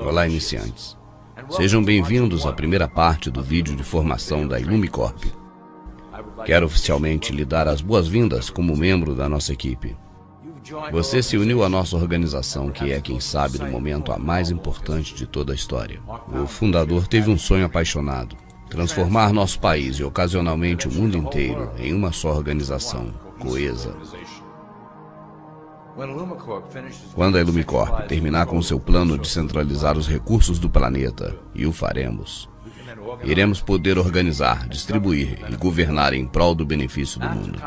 Olá, iniciantes. Sejam bem-vindos à primeira parte do vídeo de formação da Ilumicorp. Quero oficialmente lhe dar as boas-vindas como membro da nossa equipe. Você se uniu à nossa organização, que é, quem sabe, no momento a mais importante de toda a história. O fundador teve um sonho apaixonado: transformar nosso país e ocasionalmente o mundo inteiro em uma só organização, coesa. Quando a Ilumicorp terminar com seu plano de centralizar os recursos do planeta, e o faremos, iremos poder organizar, distribuir e governar em prol do benefício do mundo.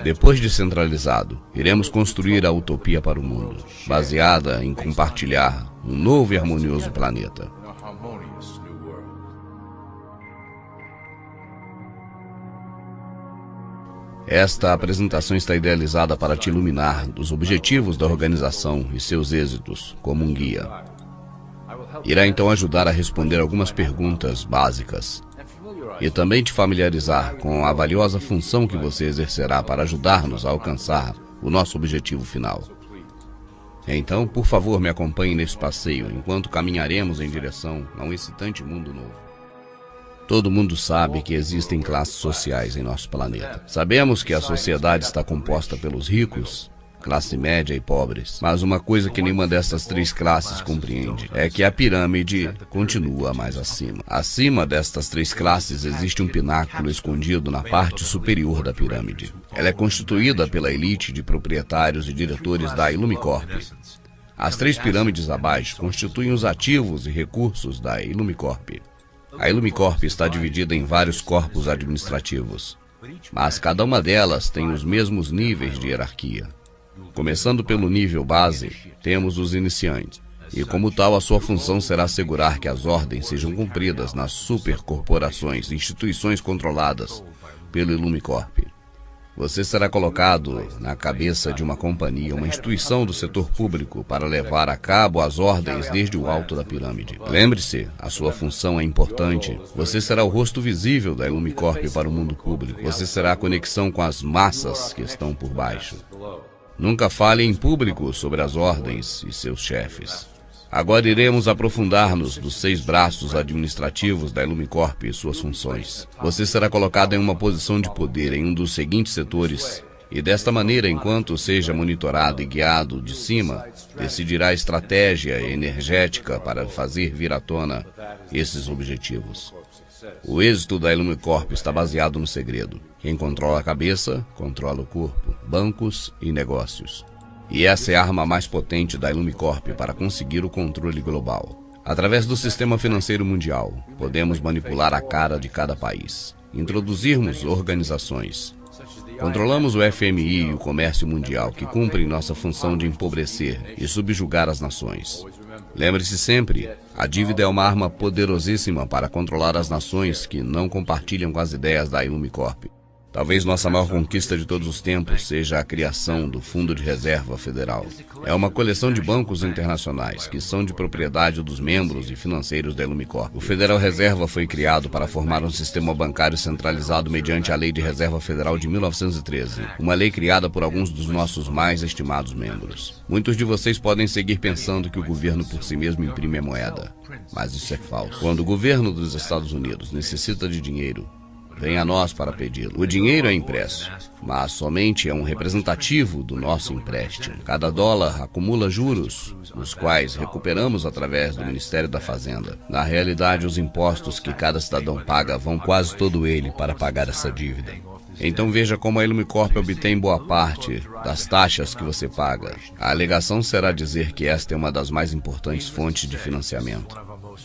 Depois de centralizado, iremos construir a utopia para o mundo, baseada em compartilhar um novo e harmonioso planeta. Esta apresentação está idealizada para te iluminar dos objetivos da organização e seus êxitos como um guia. Irá então ajudar a responder algumas perguntas básicas e também te familiarizar com a valiosa função que você exercerá para ajudar-nos a alcançar o nosso objetivo final. Então, por favor, me acompanhe nesse passeio enquanto caminharemos em direção a um excitante mundo novo. Todo mundo sabe que existem classes sociais em nosso planeta. Sabemos que a sociedade está composta pelos ricos, classe média e pobres. Mas uma coisa que nenhuma dessas três classes compreende é que a pirâmide continua mais acima. Acima destas três classes existe um pináculo escondido na parte superior da pirâmide. Ela é constituída pela elite de proprietários e diretores da Ilumicorp. As três pirâmides abaixo constituem os ativos e recursos da Ilumicorp. A Ilumicorp está dividida em vários corpos administrativos, mas cada uma delas tem os mesmos níveis de hierarquia. Começando pelo nível base, temos os iniciantes, e como tal a sua função será assegurar que as ordens sejam cumpridas nas supercorporações e instituições controladas pelo Ilumicorp. Você será colocado na cabeça de uma companhia, uma instituição do setor público, para levar a cabo as ordens desde o alto da pirâmide. Lembre-se, a sua função é importante. Você será o rosto visível da Ilumicorp para o mundo público. Você será a conexão com as massas que estão por baixo. Nunca fale em público sobre as ordens e seus chefes. Agora iremos aprofundar-nos dos 6 braços administrativos da Ilumicorp e suas funções. Você será colocado em uma posição de poder em um dos seguintes setores, e desta maneira, enquanto seja monitorado e guiado de cima, decidirá a estratégia energética para fazer vir à tona esses objetivos. O êxito da Ilumicorp está baseado no segredo. Quem controla a cabeça, controla o corpo, bancos e negócios. E essa é a arma mais potente da Ilumicorp para conseguir o controle global. Através do sistema financeiro mundial, podemos manipular a cara de cada país, introduzirmos organizações. Controlamos o FMI e o comércio mundial, que cumprem nossa função de empobrecer e subjugar as nações. Lembre-se sempre, a dívida é uma arma poderosíssima para controlar as nações que não compartilham com as ideias da Ilumicorp. Talvez nossa maior conquista de todos os tempos seja a criação do Fundo de Reserva Federal. É uma coleção de bancos internacionais que são de propriedade dos membros e financeiros da Ilumicorp. O Federal Reserva foi criado para formar um sistema bancário centralizado mediante a Lei de Reserva Federal de 1913, uma lei criada por alguns dos nossos mais estimados membros. Muitos de vocês podem seguir pensando que o governo por si mesmo imprime a moeda, mas isso é falso. Quando o governo dos Estados Unidos necessita de dinheiro, vem a nós para pedi-lo. O dinheiro é impresso, mas somente é um representativo do nosso empréstimo. Cada dólar acumula juros, os quais recuperamos através do Ministério da Fazenda. Na realidade, os impostos que cada cidadão paga vão quase todo ele para pagar essa dívida. Então veja como a Ilumicorp obtém boa parte das taxas que você paga. A alegação será dizer que esta é uma das mais importantes fontes de financiamento.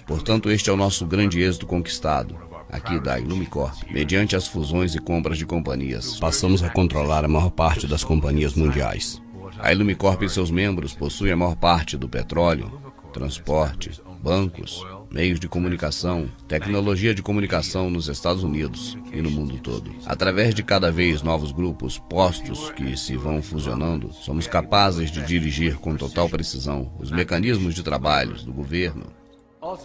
Portanto, este é o nosso grande êxito conquistado aqui da Ilumicorp. Mediante as fusões e compras de companhias, passamos a controlar a maior parte das companhias mundiais. A Ilumicorp e seus membros possuem a maior parte do petróleo, transporte, bancos, meios de comunicação, tecnologia de comunicação nos Estados Unidos e no mundo todo. Através de cada vez novos grupos postos que se vão fusionando, somos capazes de dirigir com total precisão os mecanismos de trabalho do governo.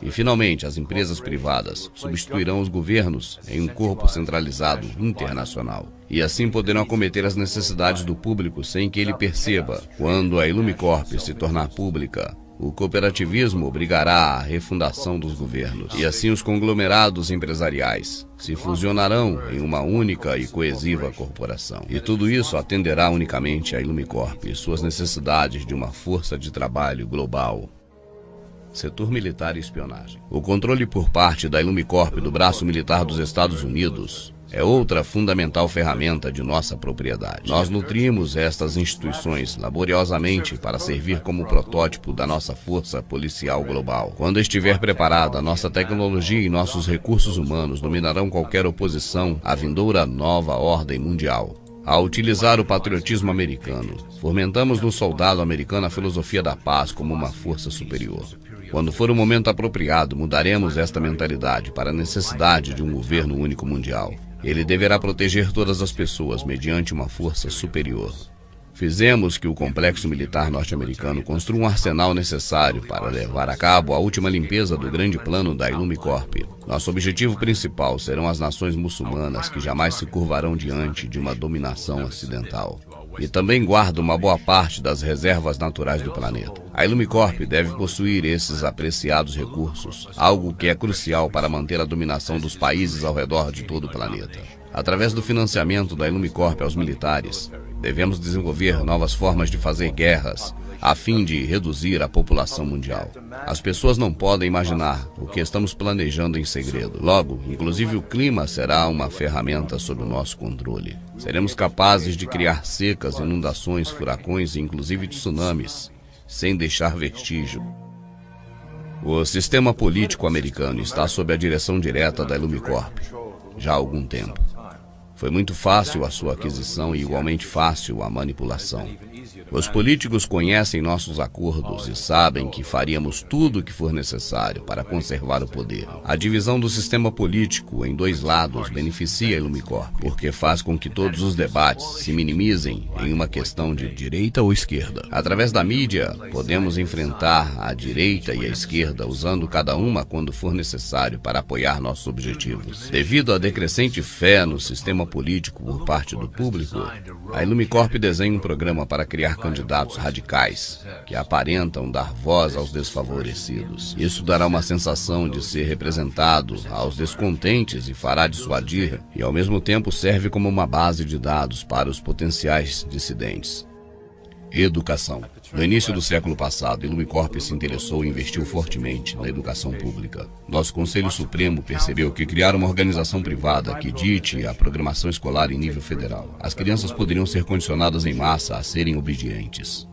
E, finalmente, as empresas privadas substituirão os governos em um corpo centralizado internacional. E assim poderão acometer as necessidades do público sem que ele perceba. Quando a Ilumicorp se tornar pública, O cooperativismo obrigará à refundação dos governos, e assim os conglomerados empresariais se fusionarão em uma única e coesiva corporação. E tudo isso atenderá unicamente à Ilumicorp e suas necessidades de uma força de trabalho global. Setor militar e espionagem. O controle por parte da Ilumicorp do braço militar dos Estados Unidos é outra fundamental ferramenta de nossa propriedade. Nós nutrimos estas instituições laboriosamente para servir como protótipo da nossa força policial global. Quando estiver preparada, nossa tecnologia e nossos recursos humanos dominarão qualquer oposição à vindoura nova ordem mundial. Ao utilizar o patriotismo americano, fomentamos no soldado americano a filosofia da paz como uma força superior. Quando for o momento apropriado, mudaremos esta mentalidade para a necessidade de um governo único mundial. Ele deverá proteger todas as pessoas mediante uma força superior. Fizemos que o complexo militar norte-americano construa um arsenal necessário para levar a cabo a última limpeza do grande plano da Ilumicorp. Nosso objetivo principal serão as nações muçulmanas que jamais se curvarão diante de uma dominação ocidental. E também guarda uma boa parte das reservas naturais do planeta. A Ilumicorp deve possuir esses apreciados recursos, algo que é crucial para manter a dominação dos países ao redor de todo o planeta. Através do financiamento da Ilumicorp aos militares, devemos desenvolver novas formas de fazer guerras, a fim de reduzir a população mundial. As pessoas não podem imaginar o que estamos planejando em segredo. Logo, inclusive o clima será uma ferramenta sob o nosso controle. Seremos capazes de criar secas, inundações, furacões e inclusive tsunamis, sem deixar vestígio. O sistema político americano está sob a direção direta da Ilumicorp já há algum tempo. Foi muito fácil a sua aquisição e igualmente fácil a manipulação. Os políticos conhecem nossos acordos e sabem que faríamos tudo o que for necessário para conservar o poder. A divisão do sistema político em dois lados beneficia a Ilumicorp, porque faz com que todos os debates se minimizem em uma questão de direita ou esquerda. Através da mídia, podemos enfrentar a direita e a esquerda, usando cada uma quando for necessário para apoiar nossos objetivos. Devido à decrescente fé no sistema político por parte do público, a Ilumicorp desenha um programa para criar candidatos radicais que aparentam dar voz aos desfavorecidos. Isso dará uma sensação de ser representado aos descontentes e fará dissuadir, e ao mesmo tempo serve como uma base de dados para os potenciais dissidentes. Educação. No início do século passado, a Ilumicorp se interessou e investiu fortemente na educação pública. Nosso Conselho Supremo percebeu que criar uma organização privada que dite a programação escolar em nível federal, as crianças poderiam ser condicionadas em massa a serem obedientes.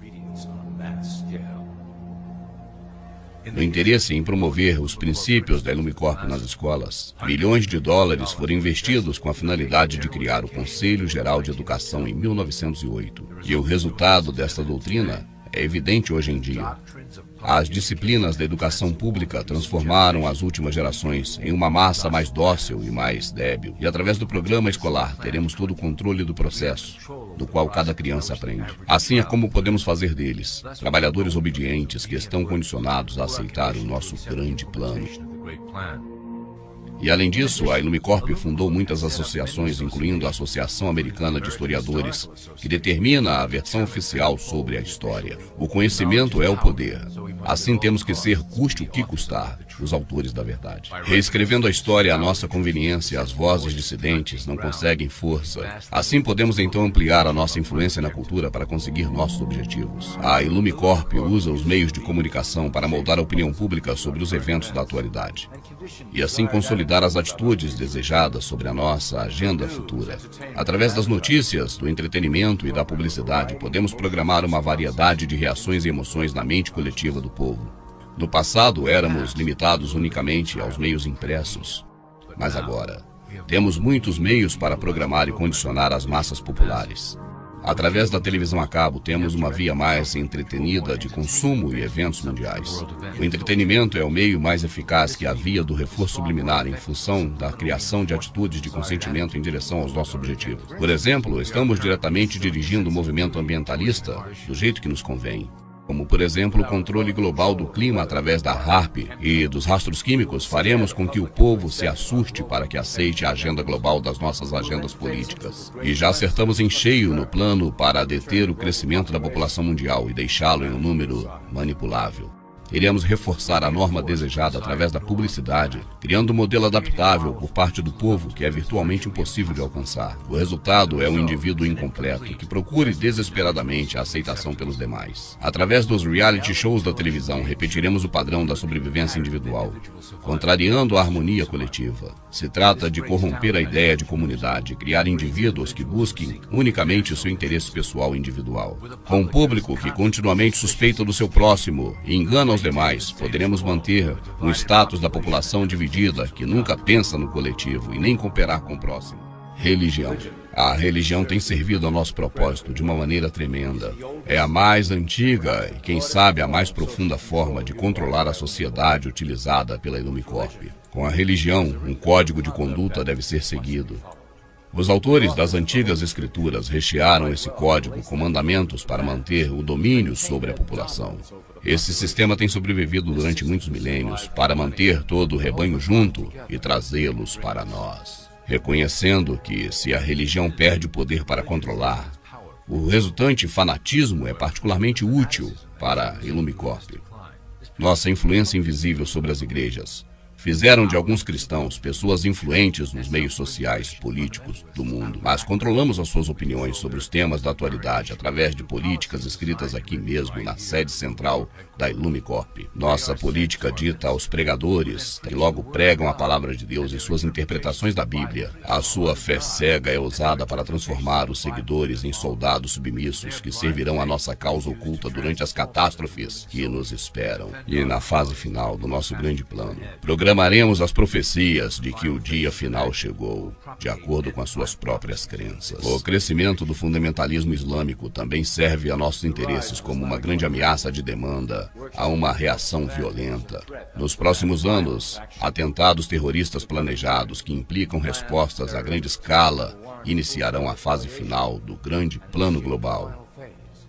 No interesse em promover os princípios da Ilumicorp nas escolas, milhões de dólares foram investidos com a finalidade de criar o Conselho Geral de Educação em 1908. E o resultado desta doutrina é evidente hoje em dia. As disciplinas da educação pública transformaram as últimas gerações em uma massa mais dócil e mais débil. E através do programa escolar teremos todo o controle do processo, do qual cada criança aprende. Assim é como podemos fazer deles trabalhadores obedientes que estão condicionados a aceitar o nosso grande plano. E além disso, a Ilumicorp fundou muitas associações, incluindo a Associação Americana de Historiadores, que determina a versão oficial sobre a história. O conhecimento é o poder. Assim temos que ser, custe o que custar, os autores da verdade. Reescrevendo a história à nossa conveniência, as vozes dissidentes não conseguem força. Assim podemos então ampliar a nossa influência na cultura para conseguir nossos objetivos. A Ilumicorp usa os meios de comunicação para moldar a opinião pública sobre os eventos da atualidade. E assim consolidar as atitudes desejadas sobre a nossa agenda futura. Através das notícias, do entretenimento e da publicidade, podemos programar uma variedade de reações e emoções na mente coletiva do povo. No passado, éramos limitados unicamente aos meios impressos. Mas agora, temos muitos meios para programar e condicionar as massas populares. Através da televisão a cabo, temos uma via mais entretenida de consumo e eventos mundiais. O entretenimento é o meio mais eficaz que a via do reforço subliminar em função da criação de atitudes de consentimento em direção aos nossos objetivos. Por exemplo, estamos diretamente dirigindo o movimento ambientalista do jeito que nos convém. Como, por exemplo, o controle global do clima através da HAARP e dos rastros químicos, faremos com que o povo se assuste para que aceite a agenda global das nossas agendas políticas. E já acertamos em cheio no plano para deter o crescimento da população mundial e deixá-lo em um número manipulável. Iremos reforçar a norma desejada através da publicidade, criando um modelo adaptável por parte do povo que é virtualmente impossível de alcançar. O resultado é um indivíduo incompleto que procure desesperadamente a aceitação pelos demais. Através dos reality shows da televisão, repetiremos o padrão da sobrevivência individual, contrariando a harmonia coletiva. Se trata de corromper a ideia de comunidade, criar indivíduos que busquem unicamente o seu interesse pessoal individual. Com um público que continuamente suspeita do seu próximo e engana os demais, poderemos manter um status da população dividida que nunca pensa no coletivo e nem cooperar com o próximo. Religião. A religião tem servido ao nosso propósito de uma maneira tremenda. É a mais antiga e, quem sabe, a mais profunda forma de controlar a sociedade utilizada pela Illumicorp. Com a religião, um código de conduta deve ser seguido. Os autores das antigas escrituras rechearam esse código com mandamentos para manter o domínio sobre a população. Esse sistema tem sobrevivido durante muitos milênios para manter todo o rebanho junto e trazê-los para nós. Reconhecendo que, se a religião perde o poder para controlar, o resultante fanatismo é particularmente útil para a Illumicorp. Nossa influência invisível sobre as igrejas fizeram de alguns cristãos pessoas influentes nos meios sociais, políticos do mundo, mas controlamos as suas opiniões sobre os temas da atualidade através de políticas escritas aqui mesmo na sede central da Illumicorp. Nossa política dita aos pregadores, que logo pregam a palavra de Deus em suas interpretações da Bíblia. A sua fé cega é usada para transformar os seguidores em soldados submissos que servirão a nossa causa oculta durante as catástrofes que nos esperam. E na fase final do nosso grande plano, programaremos as profecias de que o dia final chegou, de acordo com as suas próprias crenças. O crescimento do fundamentalismo islâmico também serve a nossos interesses como uma grande ameaça de demanda a uma reação violenta. Nos próximos anos, atentados terroristas planejados que implicam respostas a grande escala iniciarão a fase final do grande plano global.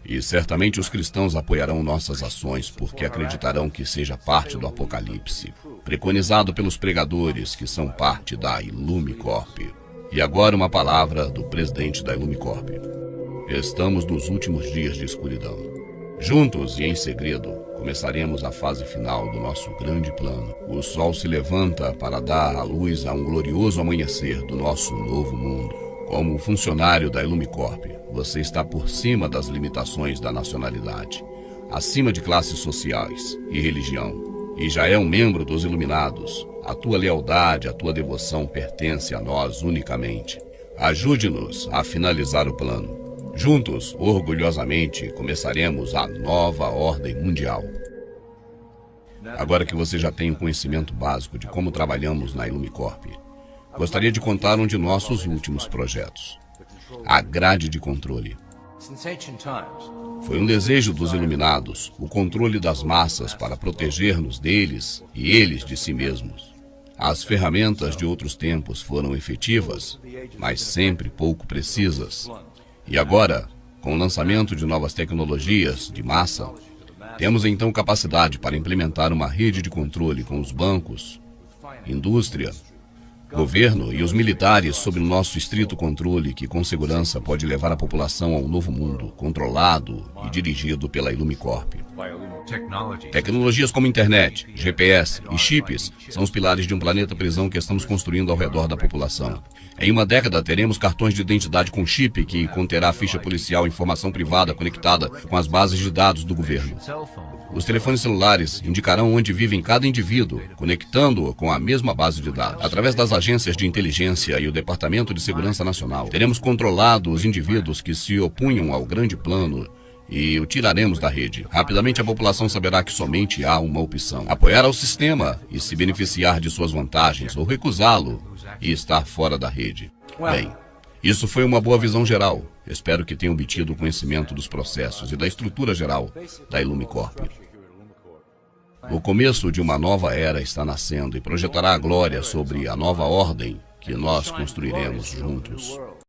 E certamente os cristãos apoiarão nossas ações porque acreditarão que seja parte do Apocalipse, preconizado pelos pregadores que são parte da Illumicorp. E agora uma palavra do presidente da Illumicorp. Estamos nos últimos dias de escuridão. Juntos e em segredo, começaremos a fase final do nosso grande plano. O sol se levanta para dar à luz a um glorioso amanhecer do nosso novo mundo. Como funcionário da Illumicorp, você está por cima das limitações da nacionalidade, acima de classes sociais e religião, e já é um membro dos Iluminados. A tua lealdade, a tua devoção pertence a nós unicamente. Ajude-nos a finalizar o plano. Juntos, orgulhosamente, começaremos a nova ordem mundial. Agora que você já tem um conhecimento básico de como trabalhamos na Illumicorp, gostaria de contar um de nossos últimos projetos, a grade de controle. Foi um desejo dos Iluminados, o controle das massas para proteger-nos deles e eles de si mesmos. As ferramentas de outros tempos foram efetivas, mas sempre pouco precisas. E agora, com o lançamento de novas tecnologias de massa, temos então capacidade para implementar uma rede de controle com os bancos, indústria, governo e os militares sob o nosso estrito controle que com segurança pode levar a população a um novo mundo, controlado e dirigido pela Illumicorp. Tecnologias como internet, GPS e chips são os pilares de um planeta prisão que estamos construindo ao redor da população. Em uma década teremos cartões de identidade com chip que conterá ficha policial e informação privada conectada com as bases de dados do governo. Os telefones celulares indicarão onde vive cada indivíduo, conectando-o com a mesma base de dados. Através das agências de inteligência e o Departamento de Segurança Nacional, teremos controlado os indivíduos que se opunham ao grande plano e o tiraremos da rede. Rapidamente a população saberá que somente há uma opção: apoiar ao sistema e se beneficiar de suas vantagens, ou recusá-lo e estar fora da rede. Bem, isso foi uma boa visão geral. Espero que tenham obtido o conhecimento dos processos e da estrutura geral da Illumicorp. O começo de uma nova era está nascendo e projetará a glória sobre a nova ordem que nós construiremos juntos.